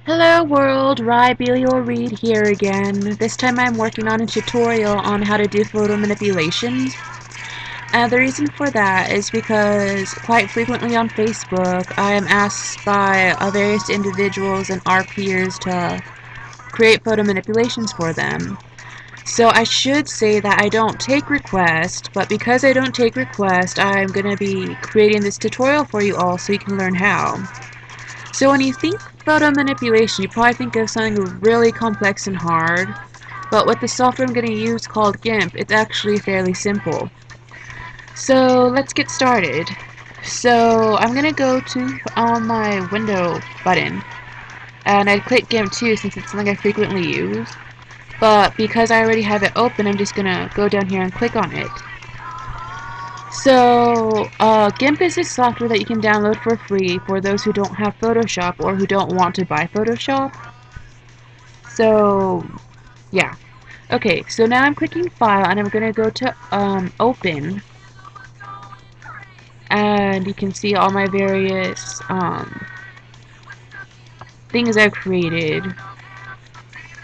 Hello world, Rybelial Reed here again. This time I'm working on a tutorial on how to do photo manipulations. And the reason for that is because quite frequently on Facebook I am asked by various individuals and our peers to create photo manipulations for them. So I should say that I don't take requests, but because I don't take requests, I'm going to be creating this tutorial for you all so you can learn how. So when you think photo manipulation, you probably think of something really complex and hard, but with the software I'm going to use called GIMP, it's actually fairly simple. So let's get started. So I'm going to go to my window button, and I click GIMP too since it's something I frequently use, but because I already have it open, I'm just going to go down here and click on it. So, GIMP is a software that you can download for free for those who don't have Photoshop or who don't want to buy Photoshop. So, yeah. Okay, so now I'm clicking File and I'm going to go to Open. And you can see all my various things I've created.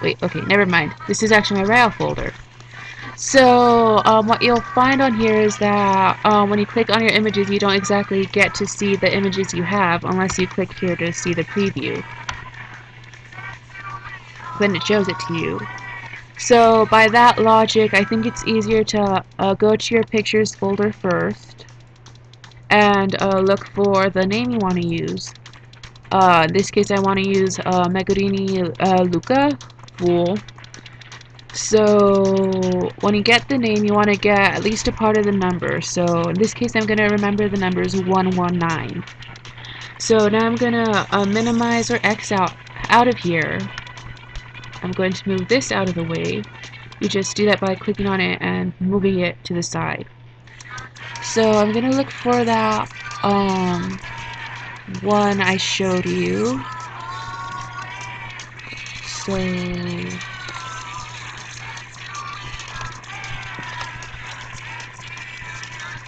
Wait, okay, never mind. This is actually my RAW folder. So, what you'll find on here is that when you click on your images, you don't exactly get to see the images you have unless you click here to see the preview. Then it shows it to you. So, by that logic, I think it's easier to go to your pictures folder first and look for the name you want to use. In this case, I want to use Megarini Luca Fool. So when you get the name, you want to get at least a part of the number. So in this case, I'm going to remember the number is 119. So now I'm going to minimize or X out of here. I'm going to move this out of the way. You just do that by clicking on it and moving it to the side. So I'm going to look for that one I showed you. So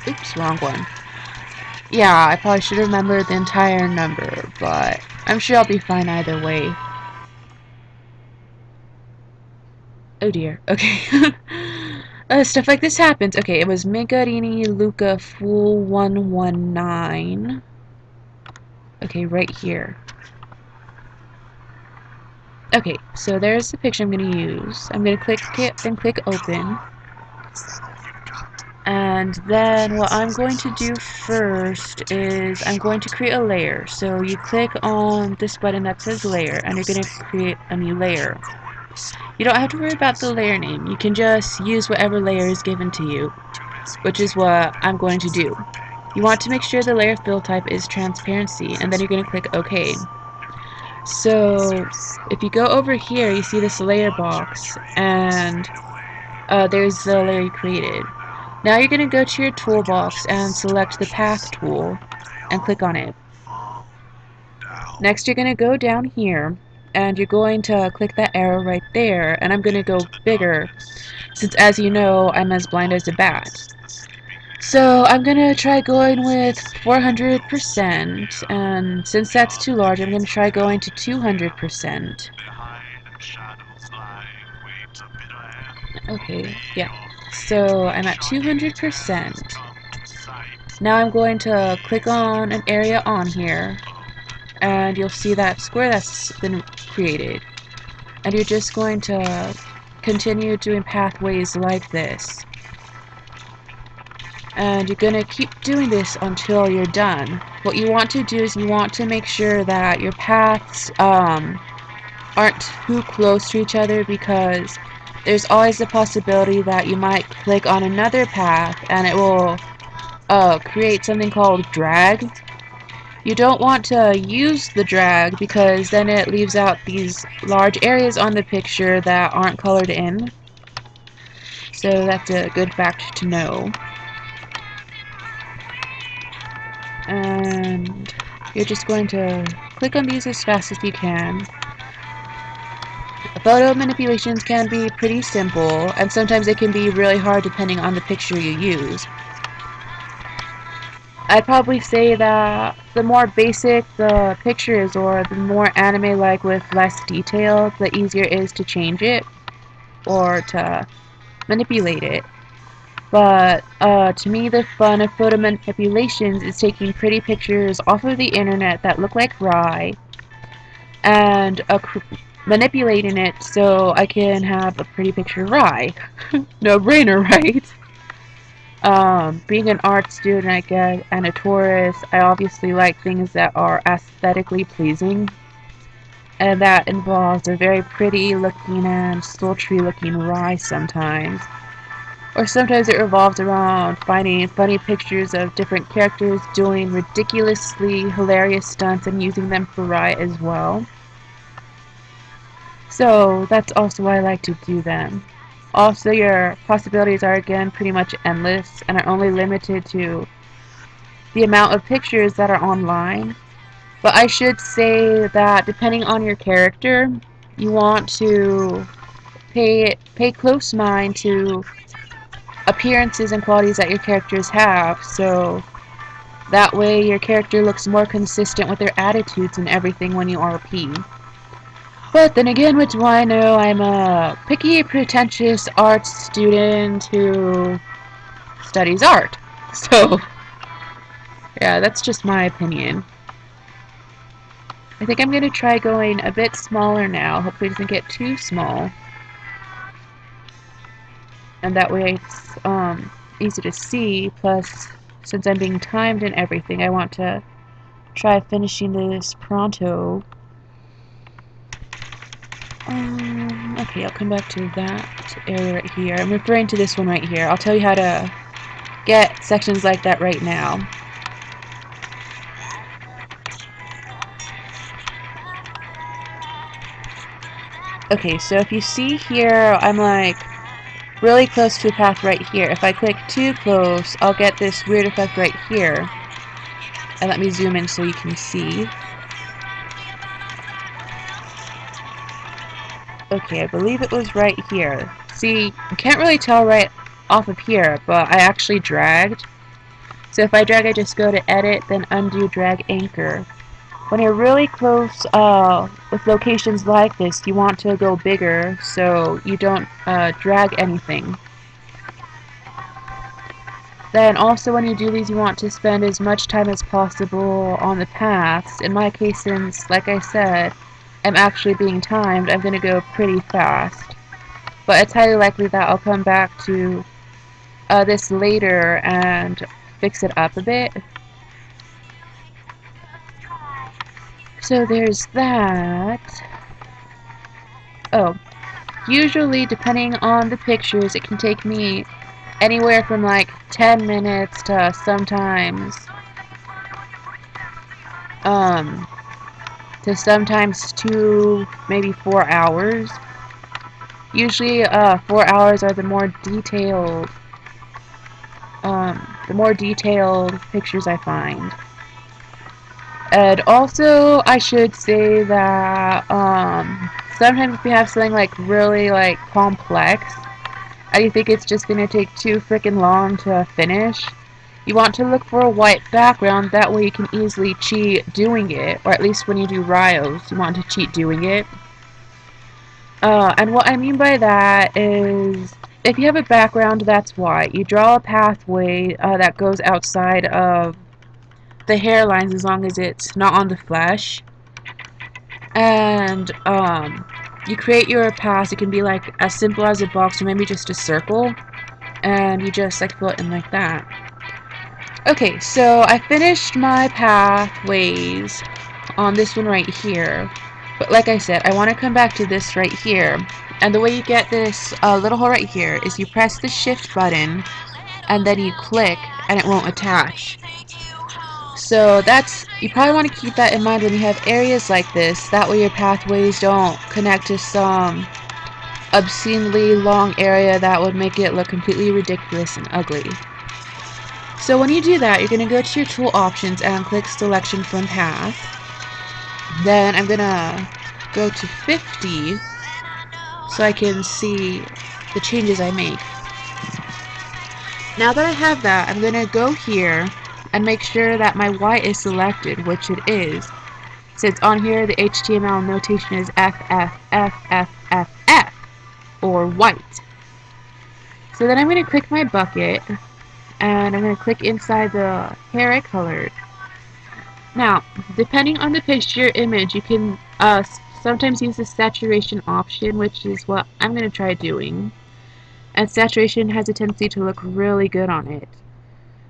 oops, wrong one. Yeah, I probably should remember the entire number, but I'm sure I'll be fine either way. Oh dear, okay. Stuff like this happens. Okay, it was Megarini Luca Fool 119. Okay, right here. Okay, so there's the picture I'm going to use. I'm going to click it, then click Open. And then what I'm going to do first is I'm going to create a layer. So you click on this button that says layer and you're going to create a new layer. You don't have to worry about the layer name. You can just use whatever layer is given to you, which is what I'm going to do. You want to make sure the layer fill type is transparency, and then you're going to click OK. So if you go over here, you see this layer box, and there's the layer you created. Now you're going to go to your toolbox and select the path tool and click on it. Next you're going to go down here and you're going to click that arrow right there, and I'm going to go bigger since, as you know, I'm as blind as a bat. So I'm going to try going with 400%, and since that's too large, I'm going to try going to 200%. Okay, yeah. So I'm at 200%. Now I'm going to click on an area on here, and you'll see that square that's been created. And you're just going to continue doing pathways like this. And you're going to keep doing this until you're done. What you want to do is you want to make sure that your paths aren't too close to each other, because there's always the possibility that you might click on another path and it will create something called drag. You don't want to use the drag because then it leaves out these large areas on the picture that aren't colored in. So that's a good fact to know. And you're just going to click on these as fast as you can. Photo manipulations can be pretty simple, and sometimes they can be really hard depending on the picture you use. I'd probably say that the more basic the picture is, or the more anime-like with less detail, the easier it is to change it or to manipulate it. But to me, the fun of photo manipulations is taking pretty pictures off of the internet that look like rye and manipulating it so I can have a pretty picture of rye. No brainer, right? Being an art student, I guess, and a tourist, I obviously like things that are aesthetically pleasing, and that involves a very pretty looking and sultry looking rye sometimes. Or sometimes it revolves around finding funny pictures of different characters doing ridiculously hilarious stunts and using them for rye as well. So that's also why I like to do them. Also, your possibilities are again pretty much endless and are only limited to the amount of pictures that are online. But I should say that depending on your character, you want to pay close mind to appearances and qualities that your characters have, so that way your character looks more consistent with their attitudes and everything when you RP. But then again, what do I know? I'm a picky, pretentious art student who studies art. So, yeah, that's just my opinion. I think I'm going to try going a bit smaller now. Hopefully it doesn't get too small. And that way it's easy to see. Plus, since I'm being timed and everything, I want to try finishing this pronto. Okay, I'll come back to that area right here. I'm referring to this one right here. I'll tell you how to get sections like that right now. Okay, so if you see here, I'm like really close to the path right here. If I click too close, I'll get this weird effect right here. And let me zoom in so you can see. Okay, I believe it was right here. See, you can't really tell right off of here, but I actually dragged. So if I drag, I just go to edit, then undo, drag, anchor. When you're really close with locations like this, you want to go bigger so you don't drag anything. Then also when you do these, you want to spend as much time as possible on the paths. In my case, since, like I said, I'm actually being timed, I'm going to go pretty fast. But it's highly likely that I'll come back to this later and fix it up a bit. So there's that. Oh, usually depending on the pictures, it can take me anywhere from like 10 minutes to sometimes 2, maybe 4 hours. Usually 4 hours are the more detailed pictures I find. And also, I should say that sometimes if you have something like really like complex, and you think it's just gonna take too freaking long to finish, you want to look for a white background. That way you can easily cheat doing it, or at least when you do Rios, you want to cheat doing it. And what I mean by that is, if you have a background, that's why. You draw a pathway that goes outside of the hairlines as long as it's not on the flesh. And you create your paths. It can be like as simple as a box or maybe just a circle. And you just like fill it in like that. Okay, so I finished my pathways on this one right here. But like I said, I want to come back to this right here. And the way you get this little hole right here is you press the shift button and then you click and it won't attach. So you probably want to keep that in mind when you have areas like this. That way your pathways don't connect to some obscenely long area that would make it look completely ridiculous and ugly. So when you do that, you're going to go to your tool options and click selection from path. Then I'm going to go to 50 so I can see the changes I make. Now that I have that, I'm going to go here and make sure that my white is selected, which it is. Since on here the HTML notation is FFFFFF, or white. So then I'm going to click my bucket, and I'm going to click inside the hair I colored. Now, depending on the picture image, you can sometimes use the saturation option, which is what I'm going to try doing. And saturation has a tendency to look really good on it.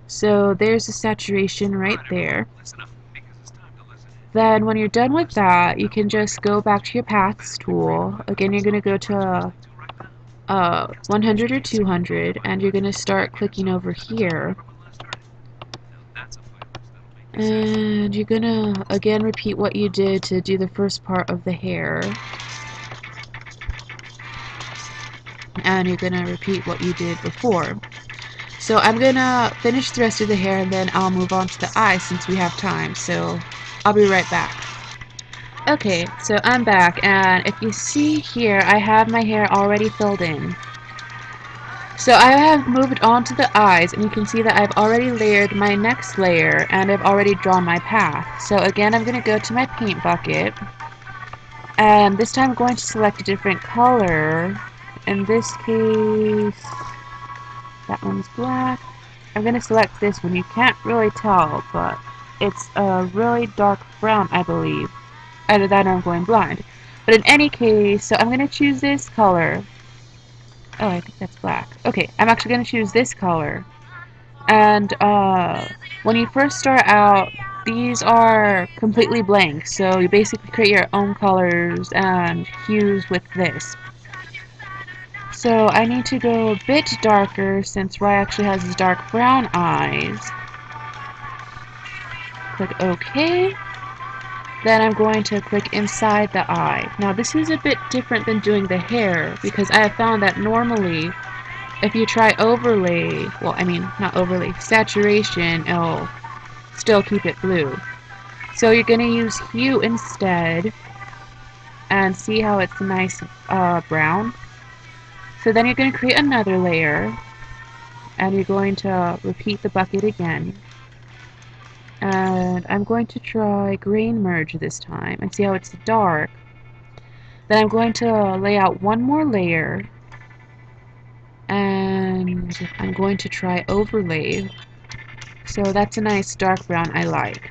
So there's the saturation right there. Then when you're done with that, you can just go back to your paths tool. Again, you're going to go to 100 or 200, and you're going to start clicking over here. And you're going to, again, repeat what you did to do the first part of the hair. And you're going to repeat what you did before. So I'm going to finish the rest of the hair, and then I'll move on to the eyes since we have time. So I'll be right back. Okay, so I'm back, and if you see here, I have my hair already filled in. So I have moved on to the eyes, and you can see that I've already layered my next layer, and I've already drawn my path. So again, I'm going to go to my paint bucket, and this time I'm going to select a different color. In this case, that one's black. I'm going to select this one. You can't really tell, but it's a really dark brown, I believe. Either that or I'm going blind. But in any case, so I'm going to choose this color. Oh, I think that's black. Okay, I'm actually going to choose this color. And when you first start out, these are completely blank. So you basically create your own colors and hues with this. So I need to go a bit darker since Rye actually has these dark brown eyes. Click OK. Then I'm going to click inside the eye. Now this is a bit different than doing the hair because I have found that normally if you try overlay, well I mean not overlay, saturation, it'll still keep it blue. So you're going to use hue instead and see how it's a nice brown. So then you're going to create another layer and you're going to repeat the bucket again. And I'm going to try grain merge this time and see how it's dark. Then I'm going to lay out one more layer and I'm going to try overlay. So that's a nice dark brown I like.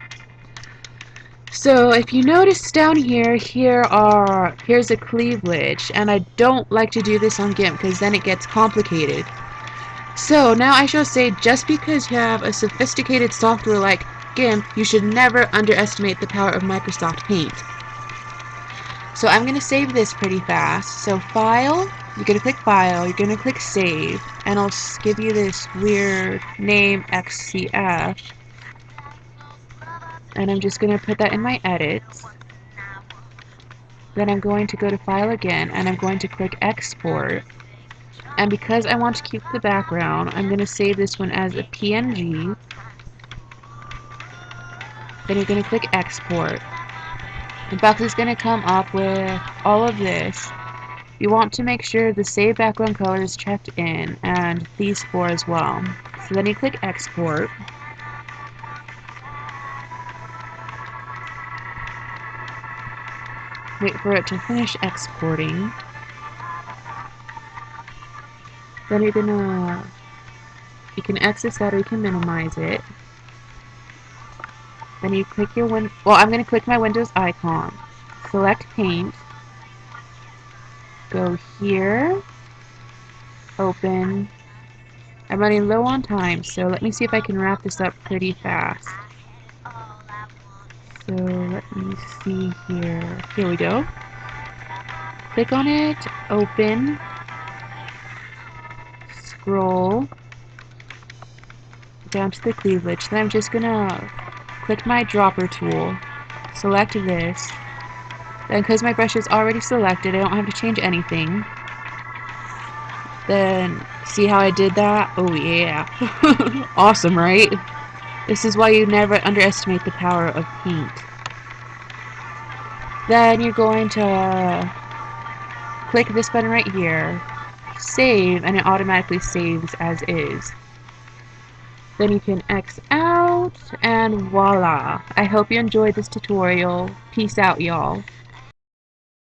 So if you notice down here, here's a cleavage, and I don't like to do this on GIMP because then it gets complicated. So now I shall say, just because you have a sophisticated software like GIMP, you should never underestimate the power of Microsoft Paint. So I'm going to save this pretty fast. So File, you're going to click File, you're going to click Save, and I'll give you this weird name XCF. And I'm just going to put that in my edits. Then I'm going to go to File again, and I'm going to click Export. And because I want to keep the background, I'm going to save this one as a PNG. Then you're going to click Export. The box is going to come up with all of this. You want to make sure the Save Background Color is checked in, and these four as well. So then you click Export. Wait for it to finish exporting. Then you're gonna, you can access that or you can minimize it. Then you click your I'm gonna click my Windows icon. Select Paint. Go here. Open. I'm running low on time, so let me see if I can wrap this up pretty fast. So let me see here. Here we go. Click on it, open, scroll down to the cleavage. Then I'm just gonna click my dropper tool, select this. Then because my brush is already selected, I don't have to change anything. Then see how I did that? Oh yeah. Awesome, right? This is why you never underestimate the power of paint. Then you're going to click this button right here, save, and it automatically saves as is. Then you can X out. out, and voila! I hope you enjoyed this tutorial. Peace out, y'all.